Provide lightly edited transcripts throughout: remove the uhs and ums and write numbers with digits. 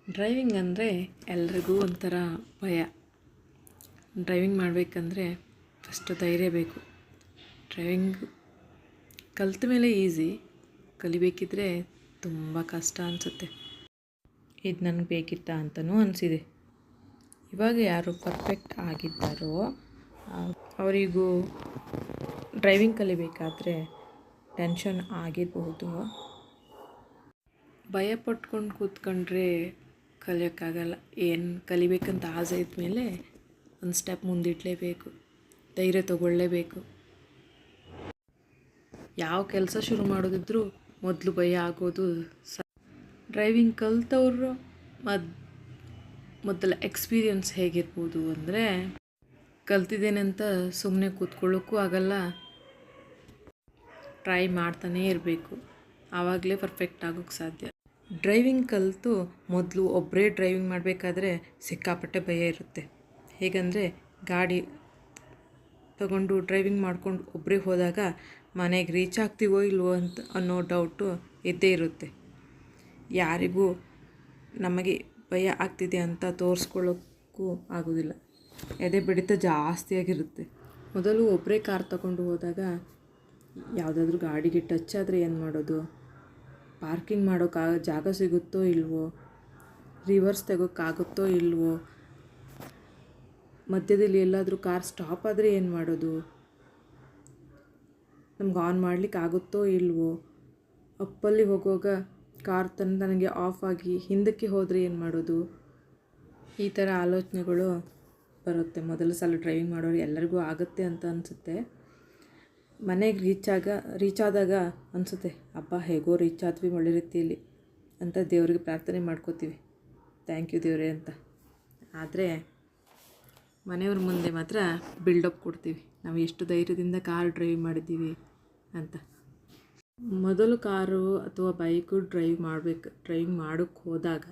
Driving ಅಂದರೆ ಎಲ್ರಿಗೂ ಒಂಥರ ಭಯ. ಡ್ರೈವಿಂಗ್ ಮಾಡಬೇಕಂದ್ರೆ ಫಸ್ಟು ಧೈರ್ಯ ಬೇಕು. ಡ್ರೈವಿಂಗ್ ಕಲ್ತ ಮೇಲೆ ಈಸಿ, ಕಲಿಬೇಕಿದ್ರೆ ತುಂಬ ಕಷ್ಟ ಅನಿಸುತ್ತೆ. ಇದು ನನಗೆ ಬೇಕಿತ್ತಾ ಅಂತಲೂ ಅನಿಸಿದೆ. ಇವಾಗ ಯಾರು ಪರ್ಫೆಕ್ಟ್ ಆಗಿದ್ದಾರೋ ಅವರಿಗೂ ಡ್ರೈವಿಂಗ್ ಕಲಿಬೇಕಾದ್ರೆ ಟೆನ್ಷನ್ ಆಗಿರಬಹುದು. ಭಯ ಪಟ್ಕೊಂಡು ಕೂತ್ಕೊಂಡ್ರೆ ಕಲಿಯೋಕ್ಕಾಗಲ್ಲ. ಏನು ಕಲಿಬೇಕಂತ ಆಸೆ ಇದ್ಮೇಲೆ ಒಂದು ಸ್ಟೆಪ್ ಮುಂದಿಡಲೇಬೇಕು, ಧೈರ್ಯ ತಗೊಳ್ಳೇಬೇಕು. ಯಾವ ಕೆಲಸ ಶುರು ಮಾಡೋದಿದ್ರೂ ಮೊದಲು ಭಯ ಆಗೋದು ಡ್ರೈವಿಂಗ್ ಕಲ್ತವ್ರು ಮೊದಲ ಎಕ್ಸ್ಪೀರಿಯನ್ಸ್ ಹೇಗಿರ್ಬೋದು ಅಂದರೆ, ಕಲ್ತಿದ್ದೇನೆ ಅಂತ ಸುಮ್ಮನೆ ಕೂತ್ಕೊಳ್ಳೋಕ್ಕೂ ಆಗಲ್ಲ, ಟ್ರೈ ಮಾಡ್ತಾನೇ ಇರಬೇಕು. ಆವಾಗಲೇ ಪರ್ಫೆಕ್ಟ್ ಆಗೋಕ್ಕೆ ಸಾಧ್ಯ. ಡ್ರೈವಿಂಗ್ ಕಲಿತು ಮೊದಲು ಒಬ್ಬರೇ ಡ್ರೈವಿಂಗ್ ಮಾಡಬೇಕಾದ್ರೆ ಸಿಕ್ಕಾಪಟ್ಟೆ ಭಯ ಇರುತ್ತೆ. ಹೇಗೆಂದರೆ, ಗಾಡಿ ತಗೊಂಡು ಡ್ರೈವಿಂಗ್ ಮಾಡ್ಕೊಂಡು ಒಬ್ಬರೇ ಹೋದಾಗ ಮನೆಗೆ ರೀಚ್ ಆಗ್ತೀವೋ ಇಲ್ವೋ ಅನ್ನೋ ಡೌಟು ಇದ್ದೇ ಇರುತ್ತೆ. ಯಾರಿಗೂ ನಮಗೆ ಭಯ ಆಗ್ತಿದೆ ಅಂತ ತೋರಿಸ್ಕೊಳ್ಳೋಕ್ಕೂ ಆಗೋದಿಲ್ಲ. ಎದೆ ಬಡಿತ ಜಾಸ್ತಿಯಾಗಿರುತ್ತೆ. ಮೊದಲು ಒಬ್ಬರೇ ಕಾರ್ ತಗೊಂಡು ಹೋದಾಗ ಯಾವುದಾದ್ರೂ ಗಾಡಿಗೆ ಟಚ್ ಆದರೆ ಏನು ಮಾಡೋದು, ಪಾರ್ಕಿಂಗ್ ಮಾಡೋಕ್ಕೆ ಜಾಗ ಸಿಗುತ್ತೋ ಇಲ್ವೋ, ರಿವರ್ಸ್ ತೆಗೋಕ್ಕಾಗುತ್ತೋ ಇಲ್ವೋ, ಮಧ್ಯದಲ್ಲಿ ಎಲ್ಲಾದರೂ ಕಾರ್ ಸ್ಟಾಪ್ ಆದರೆ ಏನು ಮಾಡೋದು, ನಮ್ಗೆ ಆನ್ ಮಾಡಲಿಕ್ಕೆ ಆಗುತ್ತೋ ಇಲ್ವೋ, ಅಪ್ಪಲ್ಲಿ ಹೋಗುವಾಗ ಕಾರ್ ನನಗೆ ಆಫ್ ಆಗಿ ಹಿಂದಕ್ಕೆ ಹೋದರೆ ಏನು ಮಾಡೋದು, ಈ ಥರ ಆಲೋಚನೆಗಳು ಬರುತ್ತೆ. ಮೊದಲ ಸಲ ಡ್ರೈವಿಂಗ್ ಮಾಡೋರು ಎಲ್ಲರಿಗೂ ಆಗುತ್ತೆ ಅಂತ ಅನಿಸುತ್ತೆ. ಮನೆಗೆ ರೀಚ್ ಆದಾಗ ಅನಿಸುತ್ತೆ, ಅಪ್ಪ ಹೇಗೋ ರೀಚ್ ಆದ್ವಿ ಒಳ್ಳೆ ರೀತಿಯಲ್ಲಿ ಅಂತ ದೇವರಿಗೆ ಪ್ರಾರ್ಥನೆ ಮಾಡ್ಕೋತೀವಿ, ಥ್ಯಾಂಕ್ ಯು ದೇವರೇ ಅಂತ. ಆದರೆ ಮನೆಯವ್ರ ಮುಂದೆ ಮಾತ್ರ ಬಿಲ್ಡಪ್ ಕೊಡ್ತೀವಿ, ನಾವು ಎಷ್ಟು ಧೈರ್ಯದಿಂದ ಕಾರ್ ಡ್ರೈವ್ ಮಾಡಿದ್ದೀವಿ ಅಂತ. ಮೊದಲು ಕಾರು ಅಥವಾ ಬೈಕು ಡ್ರೈವಿಂಗ್ ಮಾಡೋಕ್ಕೆ ಹೋದಾಗ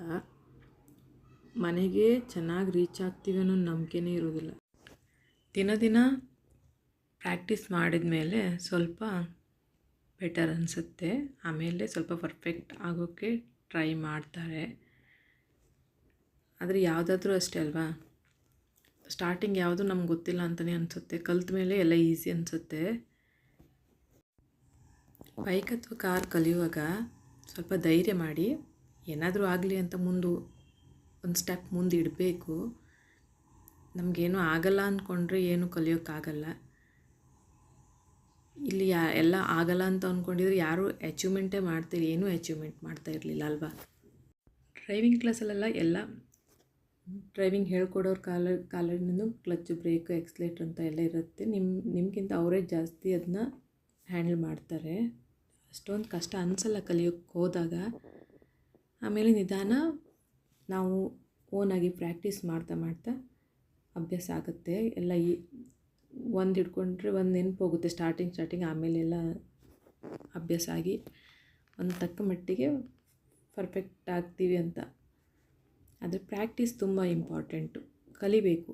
ಮನೆಗೆ ಚೆನ್ನಾಗಿ ರೀಚ್ ಆಗ್ತೀವಿ ಅನ್ನೋ ನಂಬಿಕೆನೇ ಇರೋದಿಲ್ಲ. ದಿನ ಪ್ರಾಕ್ಟೀಸ್ ಮಾಡಿದ ಮೇಲೆ ಸ್ವಲ್ಪ ಬೆಟರ್ ಅನಿಸುತ್ತೆ. ಆಮೇಲೆ ಸ್ವಲ್ಪ ಪರ್ಫೆಕ್ಟ್ ಆಗೋಕ್ಕೆ ಟ್ರೈ ಮಾಡ್ತಾರೆ. ಆದರೆ ಯಾವುದಾದ್ರೂ ಅಷ್ಟೇ ಅಲ್ವಾ, ಸ್ಟಾರ್ಟಿಂಗ್ ಯಾವುದು ನಮ್ಗೆ ಗೊತ್ತಿಲ್ಲ ಅಂತಲೇ ಅನಿಸುತ್ತೆ, ಕಲ್ತ ಮೇಲೆ ಎಲ್ಲ ಈಸಿ ಅನಿಸುತ್ತೆ. ಬೈಕ್ ಅಥವಾ ಕಾರ್ ಕಲಿಯುವಾಗ ಸ್ವಲ್ಪ ಧೈರ್ಯ ಮಾಡಿ, ಏನಾದರೂ ಆಗಲಿ ಅಂತ ಒಂದು ಸ್ಟೆಪ್ ಮುಂದೆ ಇಡಬೇಕು. ನಮಗೇನು ಆಗಲ್ಲ ಅಂದ್ಕೊಂಡ್ರೆ ಏನು ಕಲಿಯೋಕ್ಕಾಗಲ್ಲ. ಇಲ್ಲಿ ಎಲ್ಲ ಆಗಲ್ಲ ಅಂತ ಅಂದ್ಕೊಂಡಿದ್ರೆ ಯಾರೂ ಅಚೀವ್ಮೆಂಟೇ ಏನೂ ಅಚೀವ್ಮೆಂಟ್ ಮಾಡ್ತಾ ಇರಲಿಲ್ಲ ಅಲ್ವಾ. ಡ್ರೈವಿಂಗ್ ಕ್ಲಾಸಲ್ಲೆಲ್ಲ ಎಲ್ಲ ಡ್ರೈವಿಂಗ್ ಹೇಳ್ಕೊಡೋರು ಕಾಲಿನಿಂದ ಕ್ಲಚ್, ಬ್ರೇಕ್, ಎಕ್ಸ್ಲೇಟರ್ ಅಂತ ಎಲ್ಲ ಇರುತ್ತೆ. ನಿಮಗಿಂತ ಅವರೇ ಜಾಸ್ತಿ ಅದನ್ನ ಹ್ಯಾಂಡಲ್ ಮಾಡ್ತಾರೆ. ಅಷ್ಟೊಂದು ಕಷ್ಟ ಅನಿಸಲ್ಲ ಕಲಿಯೋಕ್ಕೆ ಹೋದಾಗ. ಆಮೇಲೆ ನಿಧಾನ ನಾವು ಓನಾಗಿ ಪ್ರಾಕ್ಟೀಸ್ ಮಾಡ್ತಾ ಅಭ್ಯಾಸ ಆಗುತ್ತೆ. ಎಲ್ಲ ಒಂದು ಹಿಡ್ಕೊಂಡ್ರೆ ಒಂದು ನೆನಪು ಹೋಗುತ್ತೆ ಸ್ಟಾರ್ಟಿಂಗ್, ಆಮೇಲೆಲ್ಲ ಅಭ್ಯಾಸ ಆಗಿ ಒಂದು ತಕ್ಕ ಮಟ್ಟಿಗೆ ಪರ್ಫೆಕ್ಟ್ ಆಗ್ತೀವಿ ಅಂತ. ಆದರೆ ಪ್ರಾಕ್ಟೀಸ್ ತುಂಬ ಇಂಪಾರ್ಟೆಂಟು, ಕಲಿಬೇಕು.